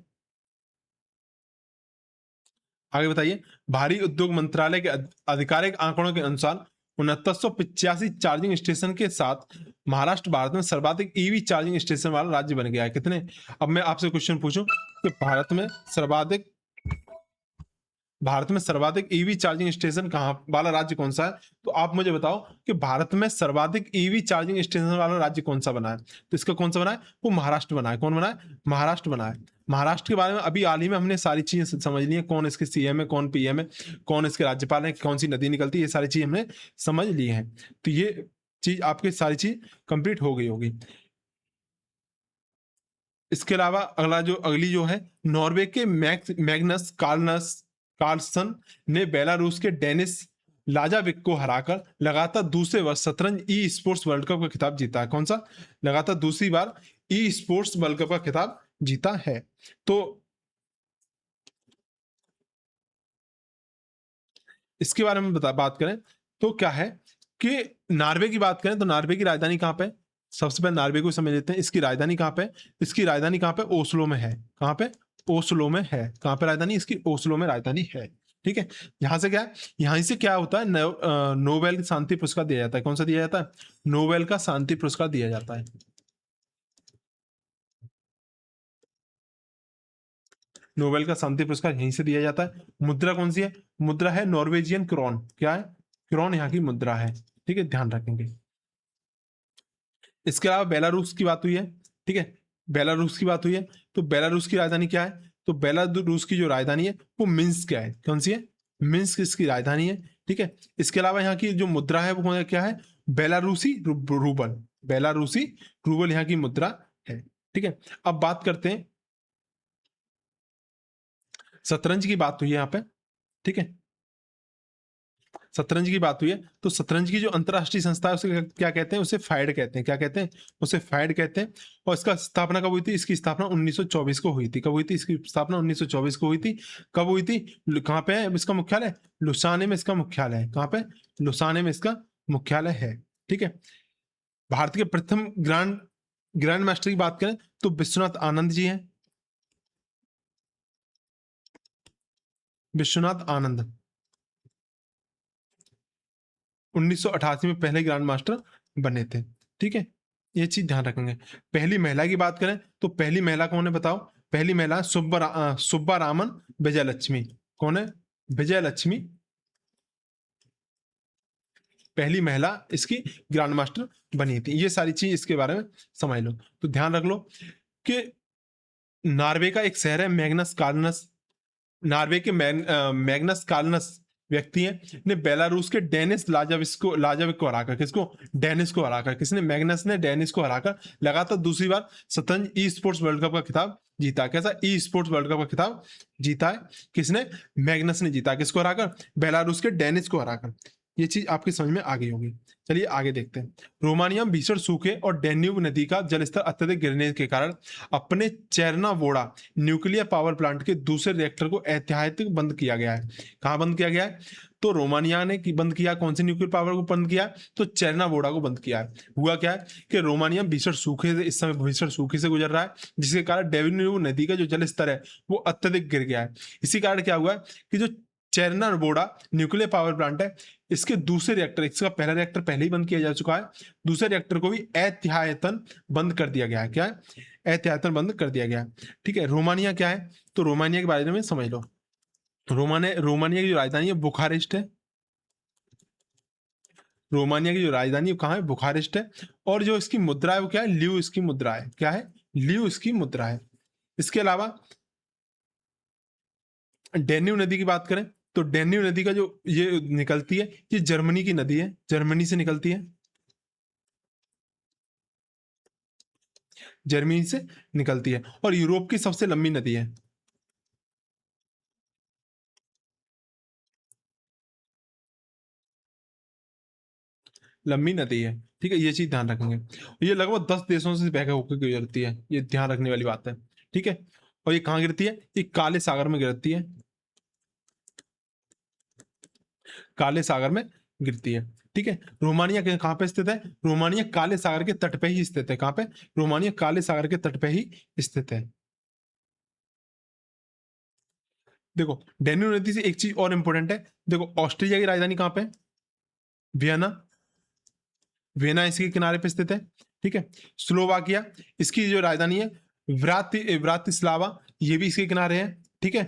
आगे बताइए। भारी उद्योग मंत्रालय के आधिकारिक आंकड़ों के अनुसार 6985 चार्जिंग स्टेशन के साथ महाराष्ट्र भारत में सर्वाधिक ईवी चार्जिंग स्टेशन वाला राज्य बन गया है। कितने, अब मैं आपसे क्वेश्चन पूछूं कि भारत में सर्वाधिक ईवी चार्जिंग स्टेशन कहाँ वाला राज्य कौन सा है, तो आप मुझे बताओ कि भारत में सर्वाधिक ईवी चार्जिंग स्टेशन वाला राज्य कौन सा बना है, तो इसका कौन सा बना है, वो महाराष्ट्र बना है। कौन बना है, महाराष्ट्र बना है। महाराष्ट्र के बारे में अभी हाल ही में हमने सारी चीजें समझ ली है, कौन इसके CM है, कौन PM है, कौन इसके राज्यपाल है, कौन सी नदी निकलती है, ये सारी चीज हमने समझ ली है। तो ये चीज आपकी सारी चीज कंप्लीट हो गई होगी। इसके अलावा अगली जो है, नॉर्वे के मैग्नस कार्लसन ने बेलारूस के डेनिस लाजाविक को हराकर लगातार दूसरे वर्ष शतरंज ई स्पोर्ट्स वर्ल्ड कप का खिताब जीता है। कौन सा, लगातार दूसरी बार ई स्पोर्ट्स वर्ल्ड कप का खिताब जीता है। तो इसके बारे में बात करें तो क्या है कि नॉर्वे की बात करें तो नॉर्वे की राजधानी कहाँ पे, सबसे पहले नॉर्वे को समझ लेते हैं। इसकी राजधानी कहाँ पे, इसकी राजधानी कहाँ पे, ओस्लो में है। कहाँ पे, ओस्लो में है। कहाँ पे राजधानी इसकी, ओस्लो में राजधानी है। ठीक है, यहां से क्या है, यहां से क्या होता है, नोबेल शांति पुरस्कार दिया जाता है। कौन सा दिया जाता है, नोबेल का शांति पुरस्कार दिया जाता है। नोबेल का शांति पुरस्कार यहीं से दिया जाता है। मुद्रा कौन सी है, मुद्रा है नॉर्वेजियन क्रोन। क्या है, क्रोन यहाँ की मुद्रा है। ठीक है, ध्यान रखेंगे। इसके अलावा बेलारूस की बात हुई है। ठीक है, बेलारूस की बात हुई है, तो बेलारूस की राजधानी क्या है, तो बेलारूस की जो राजधानी है वो मिन्स्क है। कौन सी है, मिन्स्क इसकी राजधानी है। ठीक है, इसके अलावा यहाँ की जो मुद्रा है वो क्या है, बेलारूसी रूबल, बेलारूसी रूबल यहाँ की मुद्रा है। ठीक है, अब बात करते हैं, शतरंज की बात हुई है यहाँ पे। ठीक है, शतरंज की बात हुई है, तो शतरंज की जो अंतरराष्ट्रीय संस्था है उसे क्या कहते हैं, उसे फाइड कहते हैं। क्या कहते हैं, उसे फाइड कहते हैं। और इसका स्थापना कब हुई थी, इसकी स्थापना 1924 को हुई थी। कब हुई थी, इसकी स्थापना 1924 को हुई थी। कब हुई थी, कहाँ पे है इसका मुख्यालय, लुसाने में इसका मुख्यालय है। कहाँ पे, लुसाने में इसका मुख्यालय है। ठीक है, भारत के प्रथम ग्रैंड मास्टर की बात करें तो विश्वनाथ आनंद जी हैं। विश्वनाथ आनंद 1988 में पहले ग्रैंड मास्टर बने थे। ठीक है, ये चीज ध्यान रखेंगे। पहली महिला की बात करें तो पहली महिला कौन है बताओ, पहली महिला सुब्बा रामन विजयलक्ष्मी। कौन है, विजयलक्ष्मी पहली महिला इसकी ग्रैंड मास्टर बनी थी। ये सारी चीज इसके बारे में समझ लो। तो ध्यान रख लो कि नॉर्वे का एक शहर है मैग्नस कार्लस, नॉर्वे के मैग्नस कार्लस व्यक्ति हैं ने बेलारूस के डेनिस लाजाविक को हराकर, किसको, डेनिस को हराकर, किसने, मैग्नस ने डेनिस को हराकर लगातार दूसरी बार शतरंज ई स्पोर्ट्स वर्ल्ड कप का खिताब जीता। कैसा, ई स्पोर्ट्स वर्ल्ड कप का खिताब जीता है। किसने, मैग्नस ने जीता। किसको हराकर, बेलारूस के डेनिस को हराकर। ये चीज आपकी समझ में आ गई होगी। चलिए आगे देखते हैं। रोमानिया में भीषण सूखे और डेन्यूब नदी का जलस्तर अत्यधिक गिरने के कारण अपने चेरनावोड़ा न्यूक्लियर पावर प्लांट के दूसरे रिएक्टर को ऐतिहासिक बंद किया गया है। कहां बंद किया गया है, तो रोमानिया ने बंद किया। कौन से न्यूक्लियर पावर को बंद किया, तो चेरनावोड़ा को बंद किया है। हुआ क्या है कि रोमानिया भीषण सूखे से, इस समय भीषण सूखे से गुजर रहा है, जिसके कारण डेन्यूब नदी का जो जल स्तर है वो अत्यधिक गिर गया है। इसी कारण क्या हुआ है कि जो चेरनावोड़ा न्यूक्लियर पावर प्लांट है, इसके दूसरे रिएक्टर, इसका पहला रिएक्टर पहले ही बंद किया जा चुका है, दूसरे रिएक्टर को भी एहतियातन बंद कर दिया गया है। क्या है, एहतियातन बंद कर दिया गया है। ठीक है, रोमानिया क्या है, तो रोमानिया के बारे में समझ लो। रोमानिया की जो राजधानी है बुखारेस्ट है। रोमानिया की जो राजधानी है कहाँ है, बुखारेस्ट है। और जो इसकी मुद्रा है वो क्या है, ल्यू इसकी मुद्रा है। क्या है, ल्यू इसकी मुद्रा है। इसके अलावा डेन्यू नदी की बात करें तो डेन्यू नदी का जो ये निकलती है, ये जर्मनी की नदी है, जर्मनी से निकलती है, जर्मनी से निकलती है, और यूरोप की सबसे लंबी नदी है। लंबी नदी है, ठीक है, ये चीज ध्यान रखेंगे। ये लगभग 10 देशों से बह होकर गुजरती है, ये ध्यान रखने वाली बात है, ठीक है। और ये कहाँ गिरती है? ये काले सागर में गिरती है, काले सागर में गिरती है, ठीक है। रोमानिया कहाँ पे स्थित है? रोमानिया काले सागर के तट पे ही स्थित है। कहाँ पे? रोमानिया काले सागर के तट पे ही स्थित है। देखो डेन्यू नदी से एक चीज और इंपॉर्टेंट है, देखो ऑस्ट्रिया की राजधानी कहाँ पे? वियना, वियना इसके किनारे पे स्थित है, ठीक है। स्लोवाकिया, इसकी जो राजधानी है ब्रातिस्लावा, ये भी इसके किनारे है, ठीक है।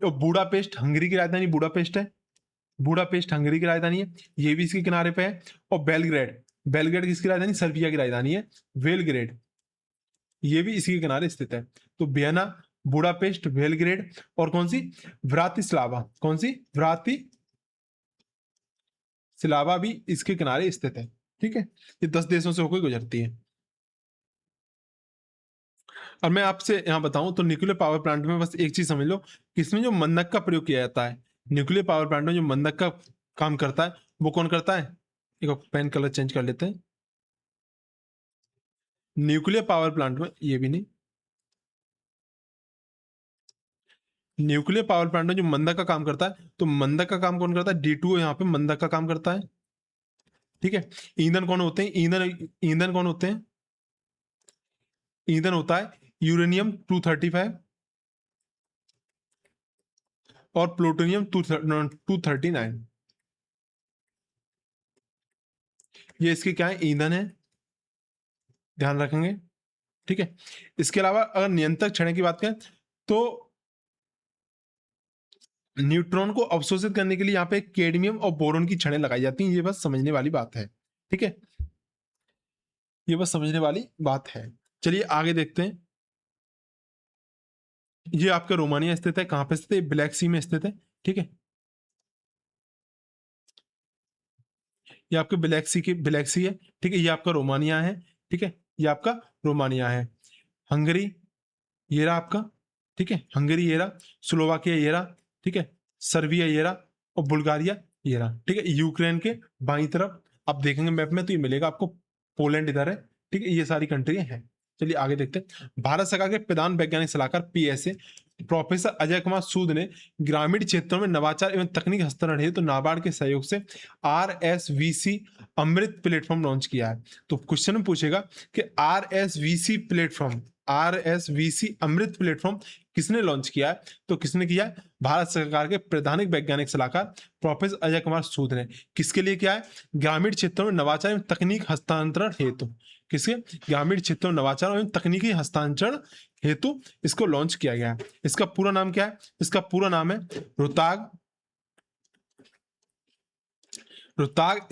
और बुडापेस्ट, हंगरी की राजधानी बुडापेस्ट है, बुडापेस्ट हंगरी की राजधानी है, ये भी इसके किनारे पे है। और बेलग्रेड, बेलग्रेड किसकी राजधानी? सर्बिया की राजधानी है, बेलग्रेड, ये भी इसी के किनारे स्थित है। तो वियना, बुडापेस्ट, बेलग्रेड और कौन सी? ब्रातिस्लावा, कौन सी? ब्रातिस्लावा भी इसके किनारे स्थित है, ठीक है। ये 10 देशों से होकर गुजरती है। और मैं आपसे यहाँ बताऊं तो न्यूक्लियर पावर प्लांट में बस एक चीज समझ लो कि इसमें जो मंदक का प्रयोग किया जाता है, न्यूक्लियर पावर प्लांट में जो मंदक का काम करता है वो कौन करता है? एक पेन कलर चेंज कर लेते हैं। न्यूक्लियर पावर प्लांट में, ये भी नहीं, न्यूक्लियर पावर प्लांट में जो मंदक का काम करता है, तो मंदक का काम कौन करता है? D2 यहाँ पे मंदक का काम करता है, ठीक है। ईंधन कौन होते हैं? ईंधन कौन होते हैं? ईंधन होता है यूरेनियम 235 और प्लूटोनियम 239, ये इसके क्या है? ईंधन है, ध्यान रखेंगे, ठीक है। इसके अलावा अगर नियंत्रक क्षण की बात करें तो न्यूट्रॉन को अवशोषित करने के लिए यहाँ पे कैडमियम और बोरॉन की छड़ें लगाई जाती हैं, ये बस समझने वाली बात है, ठीक है, ये बस समझने वाली बात है। चलिए आगे देखते हैं। ये आपका रोमानिया स्थित है, कहाँ पे स्थित है? ब्लैक सी में स्थित है, ठीक है। ये आपके ब्लैक सी है, ठीक है। ये आपका रोमानिया है, ठीक है, ये आपका रोमानिया है। हंगरी, ये रहा आपका, ठीक है, हंगरी ये रहा। स्लोवाकिया ये रहा, ठीक है। सर्बिया ये रहा, और बुल्गारिया ये रहा, ठीक है। यूक्रेन के बाईं तरफ आप देखेंगे मैप में तो ये मिलेगा आपको, पोलैंड इधर है, ठीक है। ये सारी कंट्री हैं। चलिए आगे देखते हैं। भारत सरकार के प्रधान वैज्ञानिक सलाहकार PSA प्रोफेसर अजय कुमार सूद ने ग्रामीण क्षेत्रों में नवाचार एवं तकनीक हस्तांतरण हेतु नाबार्ड के सहयोग से RSVC अमृत प्लेटफॉर्म लॉन्च किया है। तो क्वेश्चन में पूछेगा कि RSVC अमृत प्लेटफॉर्म किसने लॉन्च किया है? तो किसने किया है? भारत सरकार के प्रधान वैज्ञानिक सलाहकार प्रोफेसर अजय कुमार सूद ने। किसके लिए किया है? ग्रामीण क्षेत्रों में नवाचार एवं तकनीक हस्तांतरण हेतु। किसके? ग्रामीण क्षेत्रों में नवाचार एवं तकनीकी हस्तांतरण हेतु इसको लॉन्च किया गया है। इसका पूरा नाम क्या है? इसका पूरा नाम है Rohtak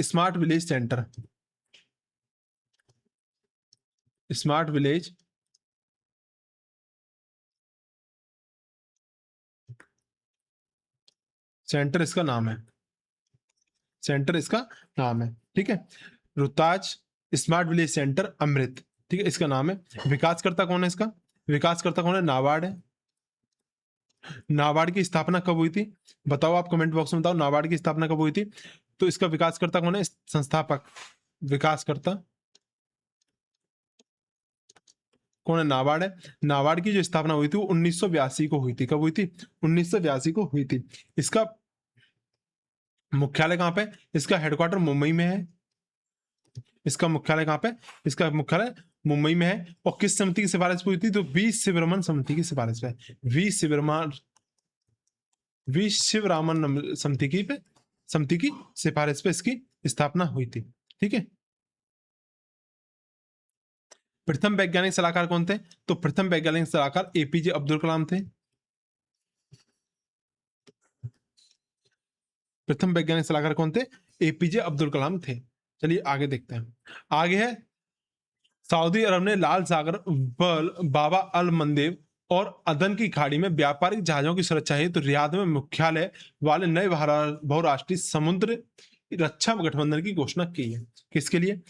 smart village centre, smart village centre इसका नाम है, सेंटर इसका नाम है, ठीक है। Rohtak smart village centre Amrit, ठीक है, इसका नाम है। विकासकर्ता कौन है इसका? विकासकर्ता कौन है? नाबार्ड है। नाबार्ड की स्थापना कब हुई थी? बताओ, आप कमेंट बॉक्स में बताओ नाबार्ड की स्थापना कब हुई थी। तो इसका विकासकर्ता कौन है? संस्थापक विकासकर्ता कौन है? नाबार्ड है। नाबार्ड की जो स्थापना हुई थी वो 1982 को हुई थी। कब हुई थी? 1982 को हुई थी। इसका मुख्यालय कहाँ पे? इसका हेडक्वार्टर मुंबई में है। इसका मुख्यालय कहाँ पे? इसका मुख्यालय मुंबई में है। और किस समिति की सिफारिश पे हुई थी? तो वी शिवरमन समिति की सिफारिश पे, वी शिवरामन समिति की सिफारिश पे इसकी स्थापना हुई थी, ठीक है। प्रथम वैज्ञानिक सलाहकार कौन थे? तो प्रथम वैज्ञानिक सलाहकार APJ अब्दुल कलाम थे। प्रथम वैज्ञानिक सलाहकार कौन थे? APJ अब्दुल कलाम थे। चलिए आगे देखते हैं। आगे है सऊदी अरब ने लाल सागर, बाबा अल मंदेब और अदन की खाड़ी में व्यापारिक जहाजों की सुरक्षा हेतु रियाद में मुख्यालय वाले नए बहुराष्ट्रीय समुद्र रक्षा गठबंधन की घोषणा की है। किसके लिए?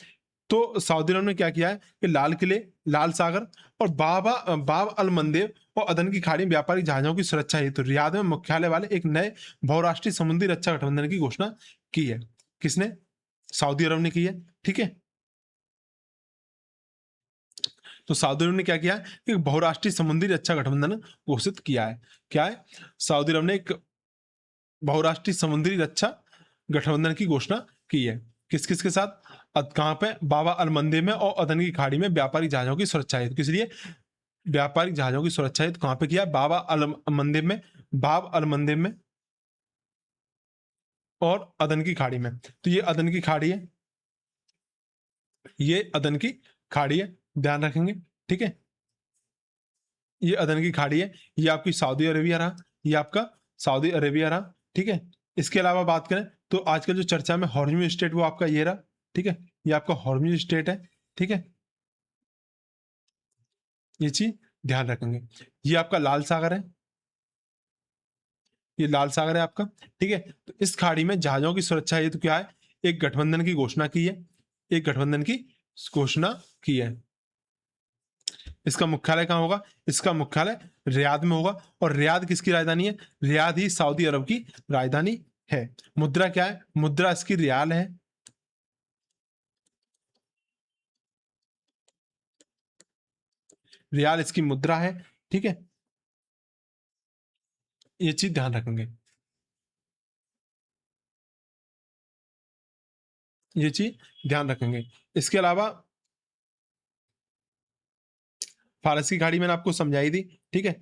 तो सऊदी अरब ने क्या किया है कि लाल किले, लाल सागर और बाब अल मंदेब और अदन की खाड़ी में व्यापारिक जहाजों की सुरक्षा हेतु रियाद में मुख्यालय वाले एक नए बहुराष्ट्रीय समुद्री रक्षा गठबंधन की घोषणा की है। किसने? सऊदी अरब ने की है। ठीक है, तो सऊदी अरब ने क्या किया कि बहुराष्ट्रीय समुद्री रक्षा गठबंधन घोषित किया है। क्या है? सऊदी अरब ने एक बहुराष्ट्रीय समुद्री रक्षा गठबंधन की घोषणा की है। किस किस के साथ? कहां पे? बाबा अल मंदेब में और अदन की खाड़ी में व्यापारिक जहाजों की सुरक्षा हेतु। किस लिए? व्यापारिक जहाजों की सुरक्षा हेतु कहां पे किया? बाबा अल मंदेब में, बाब अल मंदेब में और अदन की खाड़ी में। तो ये अदन की खाड़ी है, ये अदन की खाड़ी है, ध्यान रखेंगे। ठीक है, ये अदन की खाड़ी है, ये आपकी सऊदी अरेबिया रहा, ये आपका सऊदी अरेबिया रहा। ठीक है, इसके अलावा बात करें तो आजकल जो चर्चा में हॉर्मुज स्टेट वो आपका ये रहा। ठीक है, ये आपका हॉर्मुज स्टेट है। ठीक है, ये चीज ध्यान रखेंगे। ये आपका लाल सागर है, ये लाल सागर है आपका। ठीक है, तो इस खाड़ी में जहाजों की सुरक्षा हेतु क्या है? एक गठबंधन की घोषणा की है, एक गठबंधन की घोषणा की है। इसका मुख्यालय कहाँ होगा? इसका मुख्यालय रियाद में होगा। और रियाद किसकी राजधानी है? रियाद ही सऊदी अरब की राजधानी है। मुद्रा क्या है? मुद्रा इसकी रियाल है। रियाल इसकी मुद्रा है। ठीक है, ये चीज ध्यान रखेंगे, ये चीज ध्यान रखेंगे। इसके अलावा फारस की खाड़ी मैंने आपको समझाई थी। ठीक है,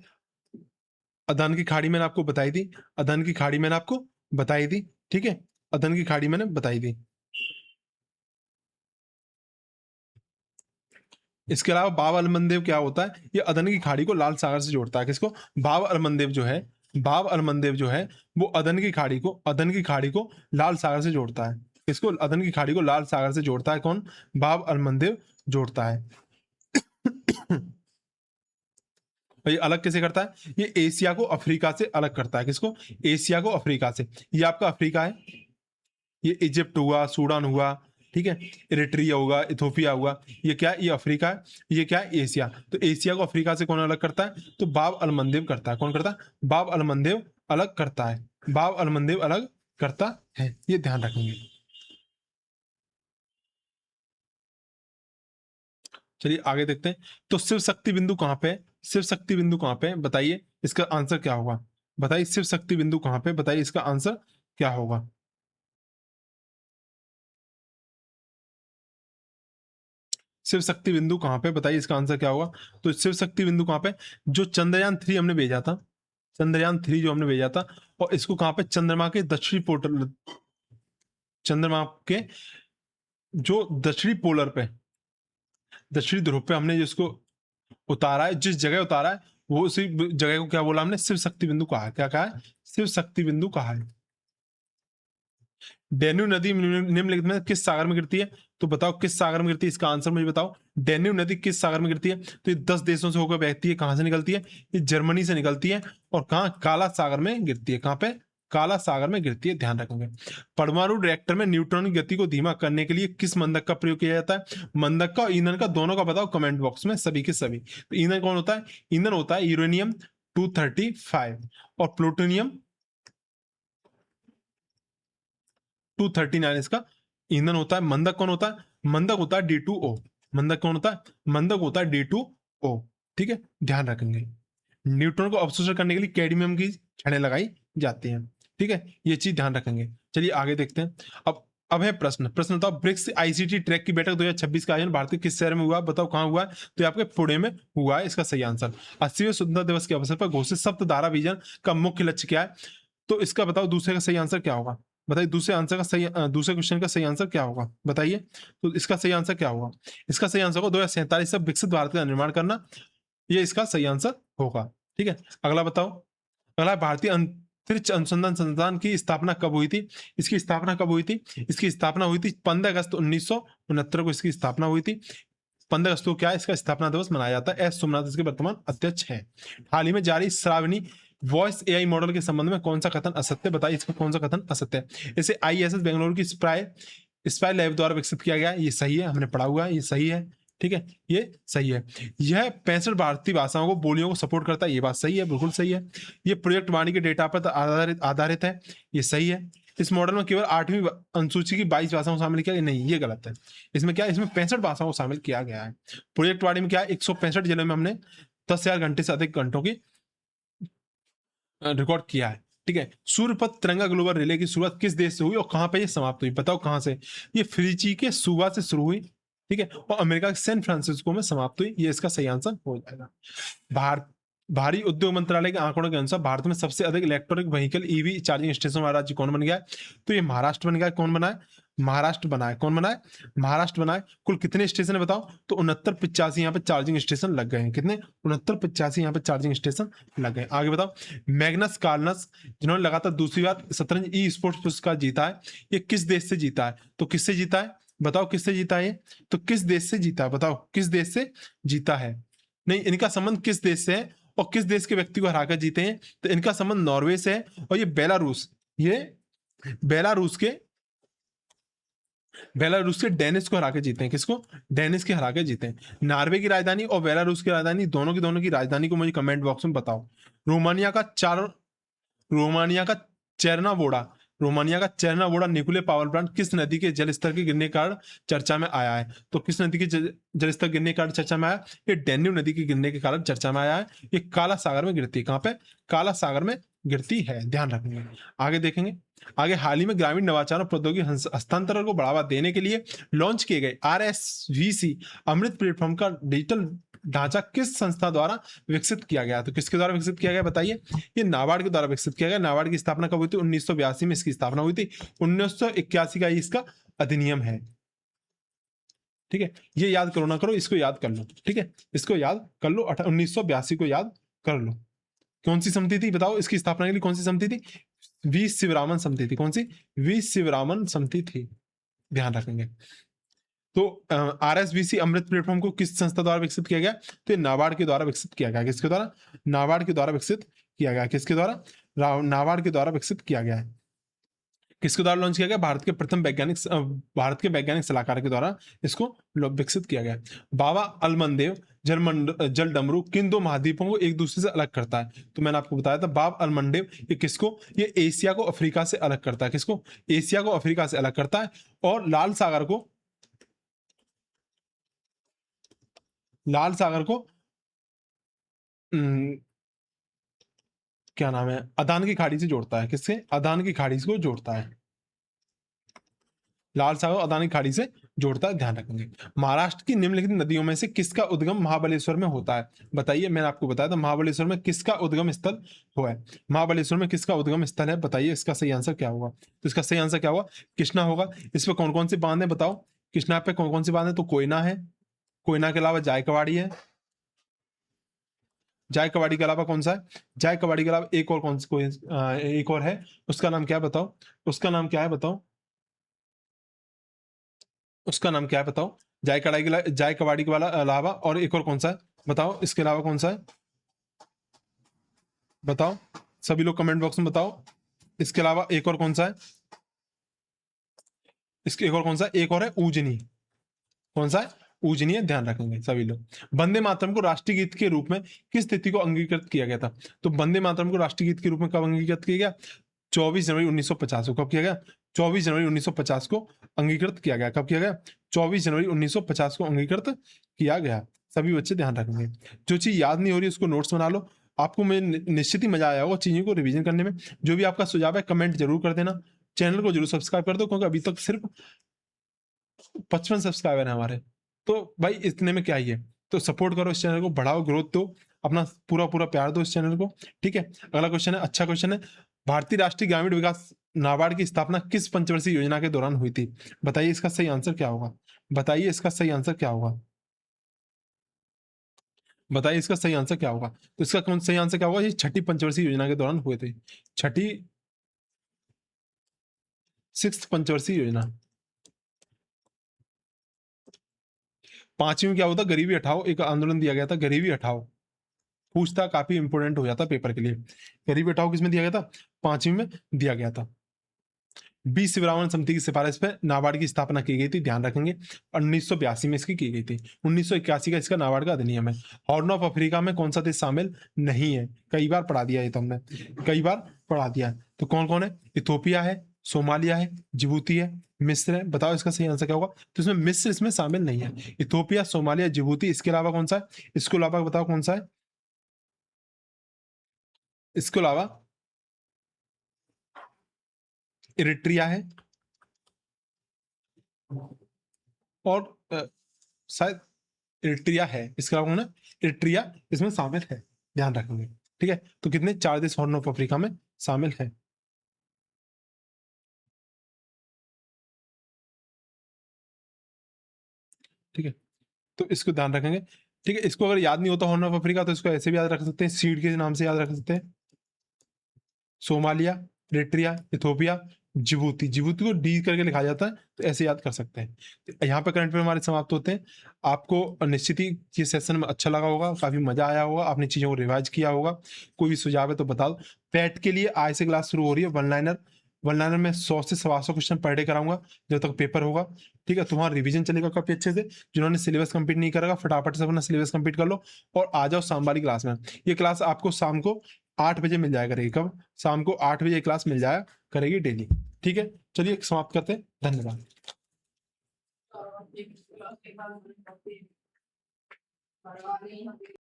अदन की खाड़ी मैंने आपको बताई थी, अदन की खाड़ी मैंने आपको बताई थी। ठीक है, अदन की खाड़ी मैंने बताई थी। इसके अलावा बाब अल मंदेब क्या होता है? ये अदन की खाड़ी को लाल सागर से जोड़ता है। किसको? बाब अल मंदेब जो है, बाब अल मंदेब जो है वो अदन की खाड़ी को, अदन की खाड़ी को लाल सागर से जोड़ता है। किसको? अदन की खाड़ी को लाल सागर से जोड़ता है। कौन? बाब अल मंदेब जोड़ता है। और ये अलग कैसे करता है? ये एशिया को अफ्रीका से अलग करता है। किसको? एशिया को अफ्रीका से। ये आपका अफ्रीका है, ये इजिप्ट हुआ, सूडान हुआ, ठीक है, इरिट्रिया होगा, इथोपिया हुआ, ये क्या है? ये अफ्रीका है, ये क्या है? एशिया। तो एशिया को अफ्रीका से कौन अलग करता है? तो बाब अल मंदेब करता है। कौन करता है? बाब अल मंदेब अलग करता है, बाब अल मंदेब अलग करता है। ये ध्यान रखेंगे। चलिए आगे देखते हैं। तो शिव शक्ति बिंदु कहां पे है? शिव शक्ति बिंदु कहां पे है? बताइए इसका आंसर क्या होगा? बताइए शिव शक्ति बिंदु कहां पे? बताइए इसका आंसर क्या होगा? शिव शक्ति बिंदु कहां पे? बताइए इसका आंसर क्या होगा? तो शिव शक्ति बिंदु कहां पे? जो चंद्रयान 3 हमने भेजा था, चंद्रयान 3 जो हमने भेजा था, और इसको कहां पे? चंद्रमा के दक्षिणी पोर्टल, चंद्रमा के जो दक्षिणी पोलर पे, दक्षिणी ध्रुव पे हमने जिसको उतारा है, जिस जगह उतारा है वो उसी जगह को क्या बोला हमने? शिव शक्ति बिंदु कहा है। क्या कहा है? शिव शक्ति बिंदु कहा है। डेन्यू नदी निम्नलिखित में किस सागर में गिरती है? तो बताओ किस सागर में गिरती है? इसका आंसर मुझे बताओ। डेन्यू नदी किस सागर में गिरती है? तो ये 10 देशों से होकर बहती है। कहां से निकलती है? ये जर्मनी से निकलती है। और कहां? काला सागर में गिरती है। कहां पे? काला सागर में गिरती है, ध्यान रखेंगे। परमाणु रिएक्टर में न्यूट्रॉन की गति को धीमा करने के लिए किस मंदक का प्रयोग किया जाता है? मंदक का और ईंधन का, दोनों का बताओ कमेंट बॉक्स में, सभी के सभी। तो ईंधन कौन होता है? ईंधन होता है यूरेनियम 235 और प्लूटोनियम 239 इसका ईंधन होता है। मंदक कौन होता है? मंदक होता है D2O। मंदक कौन होता है? मंदक होता है D2O। ठीक है, ध्यान रखेंगे। न्यूट्रॉन को अवशोषण करने के लिए कैडमियम की छड़ें लगाई जाती हैं। ठीक है, ये चीज ध्यान रखेंगे। चलिए आगे देखते हैं। अब है प्रश्न। प्रश्न बताओ, ब्रिक्स आईसीटी ट्रैक की बैठक 2026 का आयोजन भारत के किस शहर में हुआ? बताओ कहां हुआ है? तो ये आपके पुणे में हुआ है, इसका सही आंसर। 80वें स्वतंत्रता दिवस के अवसर पर घोषित सप्तधारा विजन का मुख्य लक्ष्य क्या है? तो इसका बताओ दूसरे का सही आंसर क्या होगा? बताइए दूसरे आंसर का सही, दूसरे क्वेश्चन का सही आंसर क्या होगा? बताइए। तो इसका सही आंसर क्या होगा? इसका सही आंसर होगा 2047 तक विकसित भारत का निर्माण करना। ये इसका सही आंसर होगा। ठीक है, अगला बताओ। अगला भारतीय अंतरिक्ष अनुसंधान संस्थान की स्थापना कब हुई थी? इसकी स्थापना कब हुई थी? इसकी स्थापना हुई थी 15 अगस्त 1969 को, इसकी स्थापना हुई थी। 15 अगस्त को क्या है, इसका स्थापना दिवस मनाया जाता है। एस सोमनाथ इसके वर्तमान अध्यक्ष हैं। हाल ही में जारी श्रावणी वॉइस एआई मॉडल के संबंध में कौन सा कथन असत्य, बताइए इसका कौन सा कथन असत्य है। इसे आईएसएस बेंगलुरु की स्पाई लैब द्वारा विकसित किया गया है, ये सही है, हमने पढ़ा हुआ है, ये सही है, ठीक है, ये सही है। यह 65 भारतीय भाषाओं को बोलियों को सपोर्ट करता है, ये बात सही है, बिल्कुल सही है। ये प्रोजेक्ट वाणी के डेटा पर आधारित है, ये सही है। इस मॉडल में केवल 8वीं अनुसूची की 22 भाषाओं को शामिल किया गया, नहीं, ये गलत है। इसमें क्या है, इसमें 65 भाषाओं को शामिल किया गया है। प्रोजेक्ट वाणी में क्या है, 165 जिलों में हमने 10,000 घंटे से अधिक घंटों की रिकॉर्ड किया है, ठीक है। सूर्यपथ तिरंगा ग्लोबल रिले की शुरुआत किस देश से हुई और कहां पे ये समाप्त हुई, बताओ कहां से। ये फिजी के सुगा से शुरू हुई, ठीक है, और अमेरिका के सैन फ्रांसिस्को में समाप्त हुई, ये इसका सही आंसर हो जाएगा। भारत भारी उद्योग मंत्रालय के आंकड़ों के अनुसार भारत में सबसे अधिक electronic vehicle EV charging station वाला राज्य कौन बन गया है, तो ये महाराष्ट्र बन गया है। कौन बना है, महाराष्ट्र बना है। कौन बना है, महाराष्ट्र बना है। कुल कितने स्टेशन है बताओ, तो 69-85 यहाँ पे चार्जिंग स्टेशन लग गए हैं। कितने, 69-85 यहाँ पे चार्जिंग स्टेशन लग गए। आगे बताओ, मैग्नस कार्लस जिन्होंने लगातार दूसरी बार शतरंज ई स्पोर्ट्स पुरस्कार जीता है, ये किस देश से जीता है, तो किससे जीता है, बताओ किससे जीता है ये, तो किस देश से जीता है, बताओ किस देश से जीता है। नहीं, इनका संबंध किस देश से है और किस देश के व्यक्ति को हराकर जीते हैं, तो इनका संबंध नॉर्वे से है और ये बेलारूस के डेनिस को हरा के जीते हैं। किसको, डेनिस के हरा के जीते हैं। नॉर्वे की राजधानी और बेलारूस की राजधानी दोनों की राजधानी को मुझे कमेंट बॉक्स में बताओ। रोमानिया का चेरनावोड़ा न्यूक्लियर पावर प्लांट किस नदी के जलस्तर के गिरने के कारण चर्चा में आया है, तो किस नदी के जलस्तर गिरने के कारण चर्चा में आया, ये डेन्यूब नदी के गिरने के कारण चर्चा में आया है। ये काला सागर में गिरती है, कहां पे, काला सागर में गिरती है, ध्यान रखेंगे। आगे देखेंगे, आगे हाल ही में ग्रामीण नवाचार और प्रौद्योगिकी हस्तांतरण को बढ़ावा देने के लिए लॉन्च किए गए RSVC अमृत प्लेटफॉर्म का डिजिटल ढांचा किस संस्था द्वारा विकसित किया गया, तो किसके द्वारा विकसित किया गया बताइए, ये नाबार्ड के द्वारा विकसित किया गया। नाबार्ड की स्थापना कब हुई थी, 1982 में इसकी स्थापना हुई थी। 1981 का इसका अधिनियम है, ठीक है। ये याद करो ना करो, इसको याद कर लो, ठीक है, इसको याद कर लो, 1982 को याद कर लो। कौन सी समिति थी बताओ, इसकी स्थापना के लिए कौन सी समिति थी, वी शिवरामन समिति थी। कौन सी, वी शिवरामन समिति थी, ध्यान रखेंगे। तो RSVC अमृत प्लेटफॉर्म को किस संस्था द्वारा विकसित किया गया, तो ये नाबार्ड के द्वारा विकसित किया गया। किसके द्वारा, नाबार्ड के द्वारा विकसित किया गया। किसके द्वारा, नाबार्ड के द्वारा विकसित किया गया है। किसके द्वारा लॉन्च किया गया, भारत के वैज्ञानिक सलाहकार के द्वारा इसको विकसित किया गया। बाबा अलमनदेव जल डमरू किन दो महाद्वीपों को एक दूसरे से अलग करता है, तो मैंने आपको बताया था बाब अलमंडेव, ये किसको, ये एशिया को अफ्रीका से अलग करता है। किसको, एशिया को अफ्रीका से अलग करता है। और लाल सागर को क्या नाम है, अदान की खाड़ी से जोड़ता है। किससे, अदान की खाड़ी को जोड़ता है। लाल सागर अदानी खाड़ी से जोड़ता है, ध्यान रखेंगे। महाराष्ट्र की निम्नलिखित नदियों में से किसका उद्गम महाबलेश्वर में होता है, बताइए। मैंने आपको बताया था महाबलेश्वर में किसका उद्गम स्थल हुआ है, महाबलेश्वर में किसका उद्गम स्थल है, बताइए इसका सही आंसर क्या होगा। तो इसका सही आंसर क्या होगा, कृष्णा होगा। इस पर कौन कौन से बांध है बताओ, कृष्णा पे कौन कौन से बांध है, तो कोयना है, कोयना के अलावा जायकवाड़ी है, जायकवाड़ी के अलावा कौन सा है, जायकवाड़ी के अलावा एक और कौन सा, कोई एक और है, उसका नाम क्या है बताओ, उसका नाम क्या है बताओ, उसका नाम क्या है बताओ। जाय कबाड़ी के वाला अलावा और एक और कौन सा है बताओ, इसके अलावा कौन सा है बताओ, सभी लोग कमेंट बॉक्स में बताओ। इसके अलावा एक और कौन सा है, इसके एक और कौन सा, एक और है ऊजनी। कौन सा है, ऊजनी है, ध्यान रखेंगे सभी लोग। वंदे मातरम को राष्ट्रीय गीत के रूप में किस तिथि को अंगीकृत किया गया था, तो वंदे मातरम को राष्ट्रीय गीत के रूप में कब अंगीकृत किया गया, 24 जनवरी 1950 को। कब किया गया, 24 जनवरी 1950 को अंगीकृत किया गया। कब किया गया, 24 जनवरी 1950 को अंगीकृत किया गया। सभी बच्चे ध्यान रखेंगे। जो चीज याद नहीं हो रही उसको नोट्स बना लो, आपको मैं निश्चित ही मजा आया होगा चीजों को रिवीजन करने में। जो भी आपका सुझाव है कमेंट जरूर कर देना, चैनल को जरूर सब्सक्राइब कर दो, क्योंकि अभी तक सिर्फ 55 सब्सक्राइबर है हमारे, तो भाई इतने में क्या ही है। तो सपोर्ट करो इस चैनल को, बढ़ाओ, ग्रोथ दो, अपना पूरा पूरा प्यार दो इस चैनल को, ठीक है। अगला क्वेश्चन है, अच्छा क्वेश्चन है, भारतीय राष्ट्रीय ग्रामीण विकास नाबार्ड की स्थापना किस पंचवर्षीय योजना के दौरान हुई थी, बताइए इसका सही आंसर क्या होगा, बताइए इसका सही आंसर क्या होगा, बताइए इसका सही आंसर क्या होगा। तो इसका कौन सही आंसर क्या होगा, ये छठी पंचवर्षीय योजना के दौरान हुए थे, छठी 6th पंचवर्षीय योजना। 5वीं में क्या होता, गरीबी हटाओ, एक आंदोलन दिया गया था, गरीबी हटाओ, पूछता, काफी इंपोर्टेंट हो जाता पेपर के लिए। गरीबी हटाओ किसमें दिया गया था, 5वीं में दिया गया था। बी शिवरामन समिति की सिफारिश पे नाबार्ड की स्थापना की गई थी, ध्यान रखेंगे। 1982 में इसकी की गई थी। 1981 का इसका नाबार्ड का अधिनियम है। हॉर्न ऑफ अफ्रीका में कौन सा देश शामिल नहीं है, कई बार पढ़ा दिया है तो हमने, कई बार पढ़ा दिया है। तो कौन कौन है, इथोपिया है, सोमालिया है, जिबूती है, मिस्र है। बताओ इसका सही आंसर क्या होगा। तो इसमें मिस्र इसमें शामिल नहीं है। इथोपिया, सोमालिया, जिबूती, इसके अलावा कौन सा है, इसके अलावा बताओ कौन सा है, इसके अलावा इरिट्रिया है, और शायद इरिट्रिया है, इसके अलावा कौन है, इरिट्रिया इसमें शामिल है, ध्यान रखेंगे। ठीक है, तो कितने, 4 देश हॉर्न ऑफ अफ्रीका में शामिल है। ठीक है, तो इसको ध्यान रखेंगे। ठीक है, इसको अगर याद नहीं होता हॉर्न ऑफ अफ्रीका तो इसको ऐसे भी याद रख सकते हैं, सीड के नाम से याद रख सकते हैं। Somalia, Eritrea, Ethiopia, Djibouti, Djibouti को डी करके लिखा जाता है, तो ऐसे याद कर सकते हैं। तो यहाँ पे करंट अफेयर हमारे समाप्त होते हैं। आपको निश्चित ही ये सेशन में अच्छा लगा होगा, काफी मजा आया होगा, आपने चीजों को रिवाइज किया होगा। कोई भी सुझाव है तो बता दो। पैट के लिए आज से क्लास शुरू हो रही है, वन लाइनर में 100 से 125 क्वेश्चन पर डे कराऊंगा जब तक पेपर होगा। ठीक है, तुम्हारा रिवीजन चलेगा काफी अच्छे से। जिन्होंने सिलेबस कंप्लीट नहीं करेगा, फटाफट से अपना सिलेबस कंप्लीट कर लो और आ जाओ शाम वाली क्लास में। ये क्लास आपको शाम को 8 बजे मिल जाया करेगी। कब, शाम को 8 बजे क्लास मिल जाया करेगी डेली। ठीक है, चलिए समाप्त करते हैं, धन्यवाद।